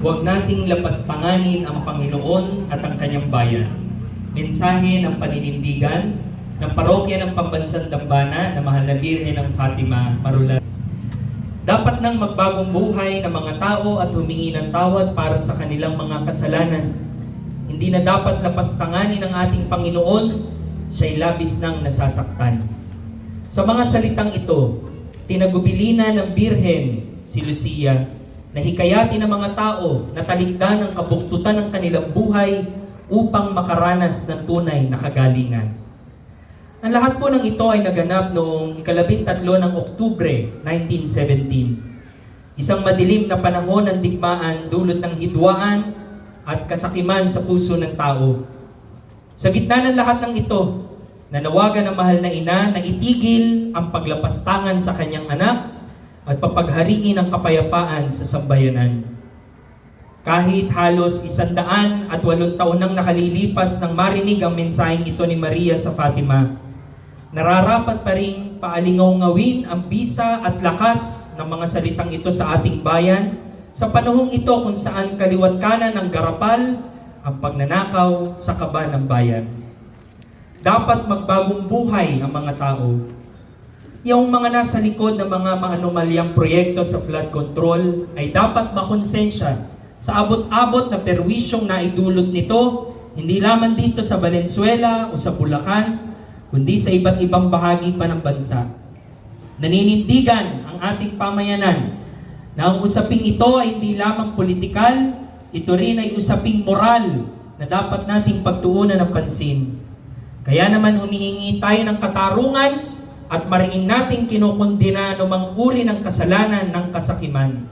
Huwag nating lapastanganin ang Panginoon at ang kanyang bayan. Mensahe ng paninindigan ng Parokya ng Pambansang Dambana na Mahal na Birhen ng Fatima, Marula. Dapat nang magbagong buhay ng mga tao at humingi ng tawad para sa kanilang mga kasalanan. Hindi na dapat lapastanganin ng ating Panginoon, siya'y labis nang nasasaktan. Sa mga salitang ito, tinagubilina ng Birhen si Lucia na hikayatin ng mga tao na talikdan ang kabuktutan ng kanilang buhay upang makaranas ng tunay na kagalingan. Ang lahat po ng ito ay naganap noong 13 ng Oktubre 1917. Isang madilim na panahon ng digmaan dulot ng hidwaan at kasakiman sa puso ng tao. Sa gitna ng lahat ng ito, nanawagan ang mahal na ina na itigil ang paglapastangan sa kanyang anak at papaghariin ang kapayapaan sa sambayanan. Kahit halos 108 taon nang nakalilipas nang marinig ang mensaheng ito ni Maria sa Fatima, nararapat pa rin paalingaw-ngawin ang bisa at lakas ng mga salitang ito sa ating bayan sa panahong ito kung saan kaliwat kanan ng garapal ang pagnanakaw sa kaba ng bayan. Dapat magbagong buhay ang mga tao. Yung mga nasa likod ng mga maanomalyang proyekto sa flood control ay dapat makonsensya sa abot-abot na perwisyong naidulot nito, hindi lamang dito sa Valenzuela o sa Bulacan, kundi sa iba't ibang bahagi pa ng bansa. Naninindigan ang ating pamayanan na ang usaping ito ay hindi lamang politikal, ito rin ay usaping moral na dapat nating pagtuunan ng pansin. Kaya naman humihingi tayo ng katarungan at mariin nating kinukundina anumang uri ng kasalanan ng kasakiman.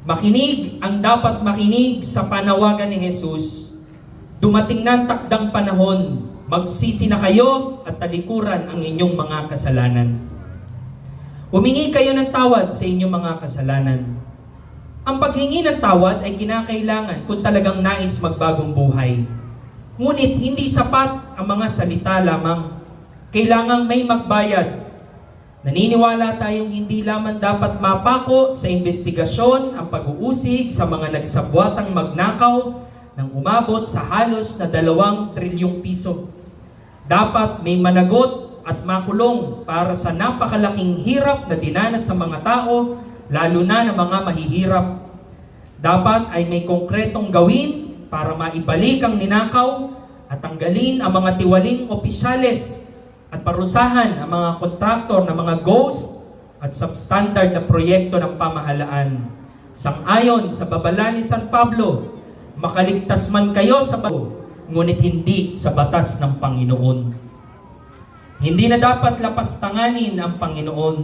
Makinig ang dapat makinig sa panawagan ni Jesus. Dumating na ang takdang panahon, magsisi na kayo at talikuran ang inyong mga kasalanan. Humingi kayo ng tawad sa inyong mga kasalanan. Ang paghingi ng tawad ay kinakailangan kung talagang nais magbagong buhay. Ngunit hindi sapat ang mga salita lamang. Kailangang may magbayad. Naniniwala tayong hindi lamang dapat mapako sa investigasyon ang pag-uusig sa mga nagsabwatang magnakaw nang umabot sa halos na 2 trilyong piso. Dapat may managot at makulong para sa napakalaking hirap na dinanas sa mga tao, lalo na ng mga mahihirap. Dapat ay may konkretong gawin para maibalik ang ninakaw at tanggalin ang mga tiwaling opisyales at parusahan ang mga kontraktor na mga ghost at substandard na proyekto ng pamahalaan. Sang-ayon sa babala ni San Pablo, makaligtas man kayo sa bato, ngunit hindi sa batas ng Panginoon. Hindi na dapat lapastanganin ang Panginoon.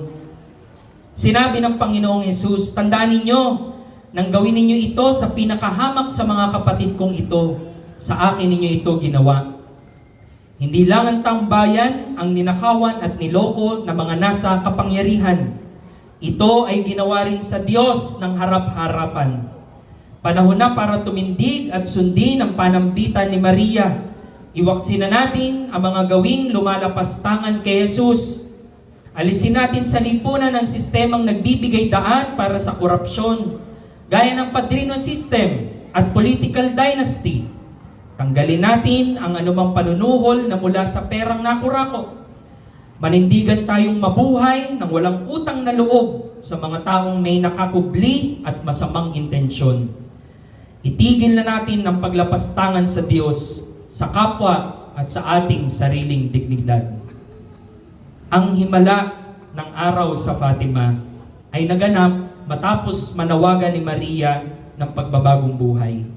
Sinabi ng Panginoong Jesus, tandaan ninyo, nang gawin ninyo ito sa pinakahamak sa mga kapatid kong ito, sa akin ninyo ito ginawa. Hindi lang ang taong bayan ang ninakawan at niloko ng mga nasa kapangyarihan. Ito ay ginawa rin sa Diyos ng harap-harapan. Panahon na para tumindig at sundin ang panambitan ni Maria. Iwaksin na natin ang mga gawing lumalapastangan kay Jesus. Alisin natin sa lipunan ang sistemang nagbibigay daan para sa korupsyon, gaya ng padrino system at political dynasty. Tanggalin natin ang anumang panunuhol na mula sa perang nakurakot. Manindigan tayong mabuhay ng walang utang na loob sa mga taong may nakakubli at masamang intensyon. Itigil na natin ang paglapastangan sa Diyos, sa kapwa at sa ating sariling dignidad. Ang himala ng araw sa Fatima ay naganap matapos manawagan ni Maria ng pagbabagong buhay.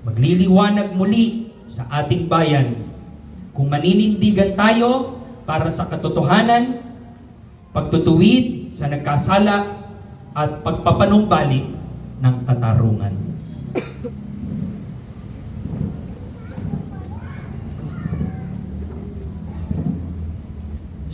Magliliwanag muli sa ating bayan kung maninindigan tayo para sa katotohanan, pagtutuwid sa nagkasala at pagpapanumbalik ng katarungan.